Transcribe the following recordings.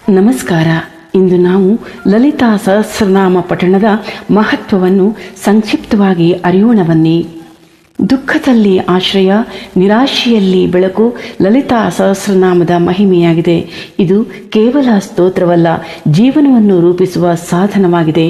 ನಮಸ್ಕಾರ. ಇಂದು ನಾವು ಲಲಿತಾ ಸಹಸ್ರನಾಮ ಪಠಣದ ಮಹತ್ವವನ್ನು ಸಂಕ್ಷಿಪ್ತವಾಗಿ ಅರಿಯೋಣ ಬನ್ನಿ. ದುಃಖದಲ್ಲಿ ಆಶ್ರಯ, ನಿರಾಶೆಯಲ್ಲಿ ಬೆಳಕು ಲಲಿತಾ ಸಹಸ್ರನಾಮದ ಮಹಿಮೆಯಾಗಿದೆ. ಇದು ಕೇವಲ ಸ್ತೋತ್ರವಲ್ಲ, ಜೀವನವನ್ನು ರೂಪಿಸುವ ಸಾಧನವಾಗಿದೆ.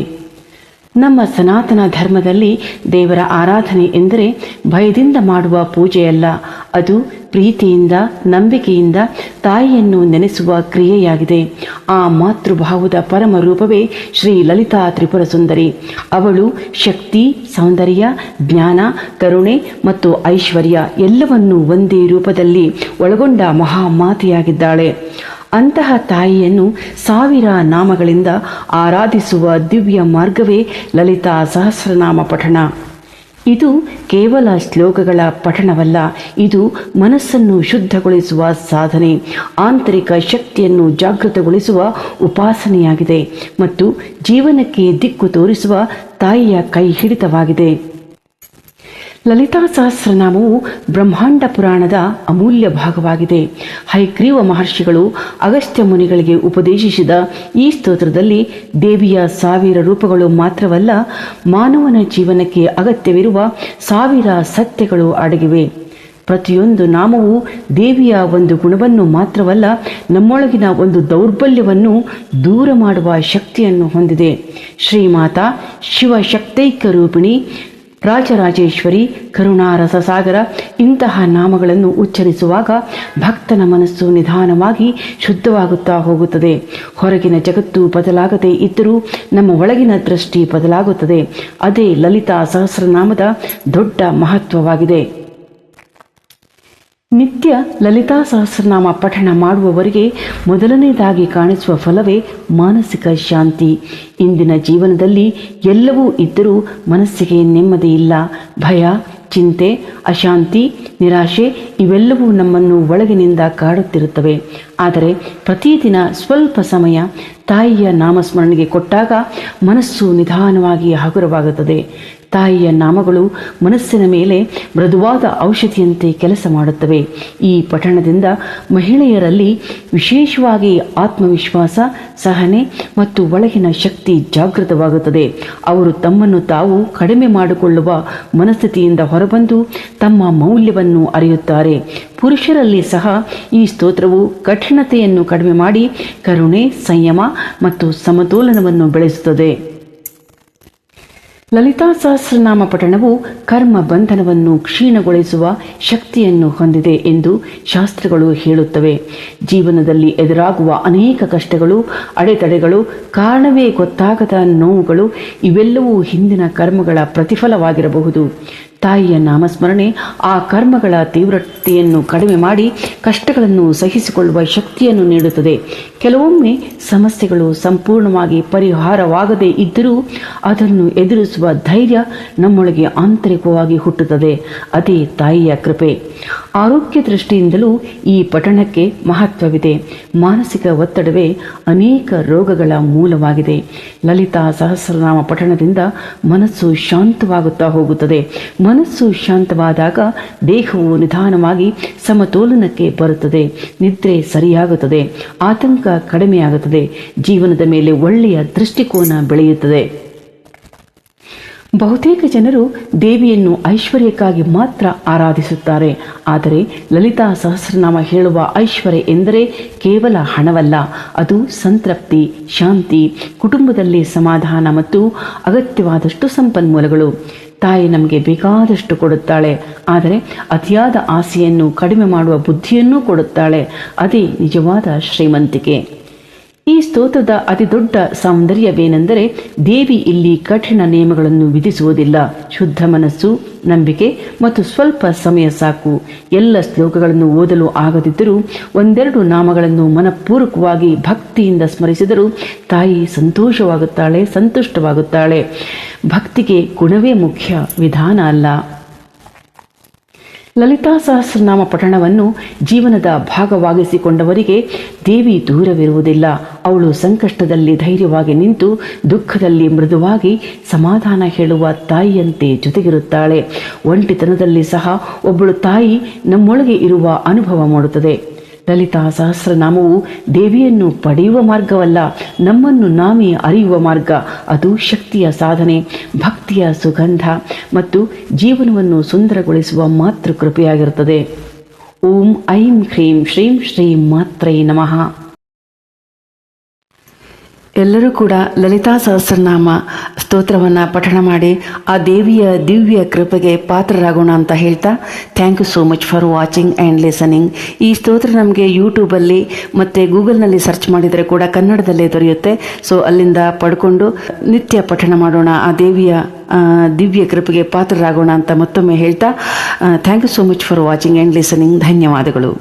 ನಮ್ಮ ಸನಾತನ ಧರ್ಮದಲ್ಲಿ ದೇವರ ಆರಾಧನೆ ಎಂದರೆ ಭಯದಿಂದ ಮಾಡುವ ಪೂಜೆಯಲ್ಲ, ಅದು ಪ್ರೀತಿಯಿಂದ, ನಂಬಿಕೆಯಿಂದ ತಾಯಿಯನ್ನು ನೆನೆಸುವ ಕ್ರಿಯೆಯಾಗಿದೆ. ಆ ಮಾತೃಭಾವದ ಪರಮ ರೂಪವೇ ಶ್ರೀ ಲಲಿತಾ ತ್ರಿಪುರ ಸುಂದರಿ. ಅವಳು ಶಕ್ತಿ, ಸೌಂದರ್ಯ, ಜ್ಞಾನ, ಕರುಣೆ ಮತ್ತು ಐಶ್ವರ್ಯ ಎಲ್ಲವನ್ನೂ ಒಂದೇ ರೂಪದಲ್ಲಿ ಒಳಗೊಂಡ ಮಹಾಮಾತೆಯಾಗಿದ್ದಾಳೆ. ಅಂತಹ ತಾಯಿಯನ್ನು ಸಾವಿರ ನಾಮಗಳಿಂದ ಆರಾಧಿಸುವ ದಿವ್ಯ ಮಾರ್ಗವೇ ಲಲಿತಾ ಸಹಸ್ರನಾಮ ಪಠಣ. ಇದು ಕೇವಲ ಶ್ಲೋಕಗಳ ಪಠಣವಲ್ಲ, ಇದು ಮನಸ್ಸನ್ನು ಶುದ್ಧಗೊಳಿಸುವ ಸಾಧನೆ, ಆಂತರಿಕ ಶಕ್ತಿಯನ್ನು ಜಾಗೃತಗೊಳಿಸುವ ಉಪಾಸನೆಯಾಗಿದೆ ಮತ್ತು ಜೀವನಕ್ಕೆ ದಿಕ್ಕು ತೋರಿಸುವ ತಾಯಿಯ ಕೈ ಹಿಡಿತವಾಗಿದೆ. ಲಲಿತಾ ಸಹಸ್ರನಾಮವು ಬ್ರಹ್ಮಾಂಡ ಪುರಾಣದ ಅಮೂಲ್ಯ ಭಾಗವಾಗಿದೆ. ಹಯಗ್ರೀವ ಮಹರ್ಷಿಗಳು ಅಗಸ್ತ್ಯ ಮುನಿಗಳಿಗೆ ಉಪದೇಶಿಸಿದ ಈ ಸ್ತೋತ್ರದಲ್ಲಿ ದೇವಿಯ ಸಾವಿರ ರೂಪಗಳು ಮಾತ್ರವಲ್ಲ, ಮಾನವನ ಜೀವನಕ್ಕೆ ಅಗತ್ಯವಿರುವ ಸಾವಿರ ಸತ್ಯಗಳು ಅಡಗಿವೆ. ಪ್ರತಿಯೊಂದು ನಾಮವು ದೇವಿಯ ಒಂದು ಗುಣವನ್ನು ಮಾತ್ರವಲ್ಲ, ನಮ್ಮೊಳಗಿನ ಒಂದು ದೌರ್ಬಲ್ಯವನ್ನು ದೂರ ಮಾಡುವ ಶಕ್ತಿಯನ್ನು ಹೊಂದಿದೆ. ಶ್ರೀಮಾತಾ ಶಿವಶಕ್ತೈಕ ರೂಪಿಣಿ, ರಾಜರಾಜೇಶ್ವರಿ, ಕರುಣಾರಸ ಸಾಗರ ಇಂತಹ ನಾಮಗಳನ್ನು ಉಚ್ಚರಿಸುವಾಗ ಭಕ್ತನ ಮನಸ್ಸು ನಿಧಾನವಾಗಿ ಶುದ್ಧವಾಗುತ್ತಾ ಹೋಗುತ್ತದೆ. ಹೊರಗಿನ ಜಗತ್ತು ಬದಲಾಗದೇ ಇದ್ದರೂ ನಮ್ಮ ಒಳಗಿನ ದೃಷ್ಟಿ ಬದಲಾಗುತ್ತದೆ. ಅದೇ ಲಲಿತಾ ಸಹಸ್ರನಾಮದ ದೊಡ್ಡ ಮಹತ್ವವಾಗಿದೆ. ನಿತ್ಯ ಲಲಿತಾ ಸಹಸ್ರನಾಮ ಪಠಣ ಮಾಡುವವರಿಗೆ ಮೊದಲನೇದಾಗಿ ಕಾಣಿಸುವ ಫಲವೇ ಮಾನಸಿಕ ಶಾಂತಿ. ಇಂದಿನ ಜೀವನದಲ್ಲಿ ಎಲ್ಲವೂ ಇದ್ದರೂ ಮನಸ್ಸಿಗೆ ನೆಮ್ಮದಿ ಇಲ್ಲ. ಭಯ, ಚಿಂತೆ, ಅಶಾಂತಿ, ನಿರಾಶೆ ಇವೆಲ್ಲವೂ ನಮ್ಮನ್ನು ಒಳಗಿನಿಂದ ಕಾಡುತ್ತಿರುತ್ತವೆ. ಆದರೆ ಪ್ರತಿದಿನ ಸ್ವಲ್ಪ ಸಮಯ ತಾಯಿಯ ನಾಮಸ್ಮರಣೆಗೆ ಕೊಟ್ಟಾಗ ಮನಸ್ಸು ನಿಧಾನವಾಗಿ ಹಗುರವಾಗುತ್ತದೆ. ತಾಯಿಯ ನಾಮಗಳು ಮನಸ್ಸಿನ ಮೇಲೆ ಮೃದುವಾದ ಔಷಧಿಯಂತೆ ಕೆಲಸ ಮಾಡುತ್ತವೆ. ಈ ಪಠಣದಿಂದ ಮಹಿಳೆಯರಲ್ಲಿ ವಿಶೇಷವಾಗಿ ಆತ್ಮವಿಶ್ವಾಸ, ಸಹನೆ ಮತ್ತು ಒಳಗಿನ ಶಕ್ತಿ ಜಾಗೃತವಾಗುತ್ತದೆ. ಅವರು ತಮ್ಮನ್ನು ತಾವು ಕಡಿಮೆ ಮಾಡಿಕೊಳ್ಳುವ ಮನಸ್ಥಿತಿಯಿಂದ ಹೊರಬಂದು ತಮ್ಮ ಮೌಲ್ಯವನ್ನು ಅರಿಯುತ್ತಾರೆ. ಪುರುಷರಲ್ಲಿ ಸಹ ಈ ಸ್ತೋತ್ರವು ಕಠಿಣತೆಯನ್ನು ಕಡಿಮೆ ಮಾಡಿ ಕರುಣೆ, ಸಂಯಮ ಮತ್ತು ಸಮತೋಲನವನ್ನು ಬೆಳೆಸುತ್ತದೆ. ಲಲಿತಾ ಸಹಸ್ರನಾಮ ಪಠಣವು ಕರ್ಮ ಬಂಧನವನ್ನು ಕ್ಷೀಣಗೊಳಿಸುವ ಶಕ್ತಿಯನ್ನು ಹೊಂದಿದೆ ಎಂದು ಶಾಸ್ತ್ರಗಳು ಹೇಳುತ್ತವೆ. ಜೀವನದಲ್ಲಿ ಎದುರಾಗುವ ಅನೇಕ ಕಷ್ಟಗಳು, ಅಡೆತಡೆಗಳು, ಕಾರಣವೇ ಗೊತ್ತಾಗದ ನೋವುಗಳು ಇವೆಲ್ಲವೂ ಹಿಂದಿನ ಕರ್ಮಗಳ ಪ್ರತಿಫಲವಾಗಿರಬಹುದು. ತಾಯಿಯ ನಾಮಸ್ಮರಣೆ ಆ ಕರ್ಮಗಳ ತೀವ್ರತೆಯನ್ನು ಕಡಿಮೆ ಮಾಡಿ ಕಷ್ಟಗಳನ್ನು ಸಹಿಸಿಕೊಳ್ಳುವ ಶಕ್ತಿಯನ್ನು ನೀಡುತ್ತದೆ. ಕೆಲವೊಮ್ಮೆ ಸಮಸ್ಯೆಗಳು ಸಂಪೂರ್ಣವಾಗಿ ಪರಿಹಾರವಾಗದೇ ಇದ್ದರೂ ಅದನ್ನು ಎದುರಿಸುವ ಧೈರ್ಯ ನಮ್ಮೊಳಗೆ ಆಂತರಿಕವಾಗಿ ಹುಟ್ಟುತ್ತದೆ. ಅದೇ ತಾಯಿಯ ಕೃಪೆ. ಆರೋಗ್ಯ ದೃಷ್ಟಿಯಿಂದಲೂ ಈ ಪಠಣಕ್ಕೆ ಮಹತ್ವವಿದೆ. ಮಾನಸಿಕ ಒತ್ತಡವೇ ಅನೇಕ ರೋಗಗಳ ಮೂಲವಾಗಿದೆ. ಲಲಿತಾ ಸಹಸ್ರನಾಮ ಪಠಣದಿಂದ ಮನಸ್ಸು ಶಾಂತವಾಗುತ್ತಾ ಹೋಗುತ್ತದೆ. ಮನಸ್ಸು ಶಾಂತವಾದಾಗ ದೇಹವು ನಿಧಾನವಾಗಿ ಸಮತೋಲನಕ್ಕೆ ಬರುತ್ತದೆ. ನಿದ್ರೆ ಸರಿಯಾಗುತ್ತದೆ, ಆತಂಕ ಕಡಿಮೆಯಾಗುತ್ತದೆ, ಜೀವನದ ಮೇಲೆ ಒಳ್ಳೆಯ ದೃಷ್ಟಿಕೋನ ಬೆಳೆಯುತ್ತದೆ. ಬಹುತೇಕ ಜನರು ದೇವಿಯನ್ನು ಐಶ್ವರ್ಯಕ್ಕಾಗಿ ಮಾತ್ರ ಆರಾಧಿಸುತ್ತಾರೆ. ಆದರೆ ಲಲಿತಾ ಸಹಸ್ರನಾಮ ಹೇಳುವ ಐಶ್ವರ್ಯ ಎಂದರೆ ಕೇವಲ ಹಣವಲ್ಲ, ಅದು ಸಂತೃಪ್ತಿ, ಶಾಂತಿ, ಕುಟುಂಬದಲ್ಲಿ ಸಮಾಧಾನ ಮತ್ತು ಅಗತ್ಯವಾದಷ್ಟು ಸಂಪನ್ಮೂಲಗಳು. ತಾಯಿ ನಮಗೆ ಬೇಕಾದಷ್ಟು ಕೊಡುತ್ತಾಳೆ, ಆದರೆ ಅತಿಯಾದ ಆಸೆಯನ್ನು ಕಡಿಮೆ ಮಾಡುವ ಬುದ್ಧಿಯನ್ನೂ ಕೊಡುತ್ತಾಳೆ. ಅದೇ ನಿಜವಾದ ಶ್ರೀಮಂತಿಕೆ. ಈ ಸ್ತೋತ್ರದ ಅತಿದೊಡ್ಡ ಸೌಂದರ್ಯವೇನೆಂದರೆ ದೇವಿ ಇಲ್ಲಿ ಕಠಿಣ ನಿಯಮಗಳನ್ನು ವಿಧಿಸುವುದಿಲ್ಲ. ಶುದ್ಧ ಮನಸ್ಸು, ನಂಬಿಕೆ ಮತ್ತು ಸ್ವಲ್ಪ ಸಮಯ ಸಾಕು. ಎಲ್ಲ ಶ್ಲೋಕಗಳನ್ನು ಓದಲು ಆಗದಿದ್ದರೂ ಒಂದೆರಡು ನಾಮಗಳನ್ನು ಮನಪೂರ್ವಕವಾಗಿ ಭಕ್ತಿಯಿಂದ ಸ್ಮರಿಸಿದರೂ ತಾಯಿ ಸಂತೋಷವಾಗುತ್ತಾಳೆ, ಸಂತುಷ್ಟವಾಗುತ್ತಾಳೆ. ಭಕ್ತಿಗೆ ಗುಣವೇ ಮುಖ್ಯ, ವಿಧಾನ ಅಲ್ಲ. ಲಲಿತಾ ಸಹಸ್ರನಾಮ ಪಠಣವನ್ನು ಜೀವನದ ಭಾಗವಾಗಿಸಿಕೊಂಡವರಿಗೆ ದೇವಿ ದೂರವಿರುವುದಿಲ್ಲ. ಅವಳು ಸಂಕಷ್ಟದಲ್ಲಿ ಧೈರ್ಯವಾಗಿ ನಿಂತು ದುಃಖದಲ್ಲಿ ಮೃದುವಾಗಿ ಸಮಾಧಾನ ಹೇಳುವ ತಾಯಿಯಂತೆ ಜೊತೆಗಿರುತ್ತಾಳೆ. ಒಂಟಿತನದಲ್ಲಿ ಸಹ ಒಬ್ಬಳು ತಾಯಿ ನಮ್ಮೊಳಗೆ ಇರುವ ಅನುಭವ ಮಾಡುತ್ತದೆ. ಲಲಿತಾ ಸಹಸ್ರನಾಮವು ದೇವಿಯನ್ನು ಪಡೆಯುವ ಮಾರ್ಗವಲ್ಲ, ನಮ್ಮನ್ನು ನಾವೇ ಅರಿಯುವ ಮಾರ್ಗ. ಅದು ಶಕ್ತಿಯ ಸಾಧನೆ, ಭಕ್ತಿಯ ಸುಗಂಧ ಮತ್ತು ಜೀವನವನ್ನು ಸುಂದರಗೊಳಿಸುವ ಮಾತೃ ಕೃಪೆಯಾಗಿರುತ್ತದೆ. ಓಂ ಐಂ ಹ್ರೀಂ ಶ್ರೀಂ ಶ್ರೀಂ ಮಾತ್ರೈ ನಮಃ. ಎಲ್ಲರೂ ಕೂಡ ಲಲಿತಾ ಸಹಸ್ರನಾಮ ಸ್ತೋತ್ರವನ್ನು ಪಠಣ ಮಾಡಿ ಆ ದೇವಿಯ ದಿವ್ಯ ಕೃಪೆಗೆ ಪಾತ್ರರಾಗೋಣ ಅಂತ ಹೇಳ್ತಾ, thank you so much for watching and listening. ಈ ಸ್ತೋತ್ರ ನಮಗೆ ಯೂಟ್ಯೂಬಲ್ಲಿ ಮತ್ತು ಗೂಗಲ್ನಲ್ಲಿ ಸರ್ಚ್ ಮಾಡಿದರೆ ಕೂಡ ಕನ್ನಡದಲ್ಲೇ ದೊರೆಯುತ್ತೆ. ಸೊ ಅಲ್ಲಿಂದ ಪಡ್ಕೊಂಡು ನಿತ್ಯ ಪಠಣ ಮಾಡೋಣ, ಆ ದೇವಿಯ ದಿವ್ಯ ಕೃಪೆಗೆ ಪಾತ್ರರಾಗೋಣ ಅಂತ ಮತ್ತೊಮ್ಮೆ ಹೇಳ್ತಾ, thank you so much for watching and listening. ಧನ್ಯವಾದಗಳು.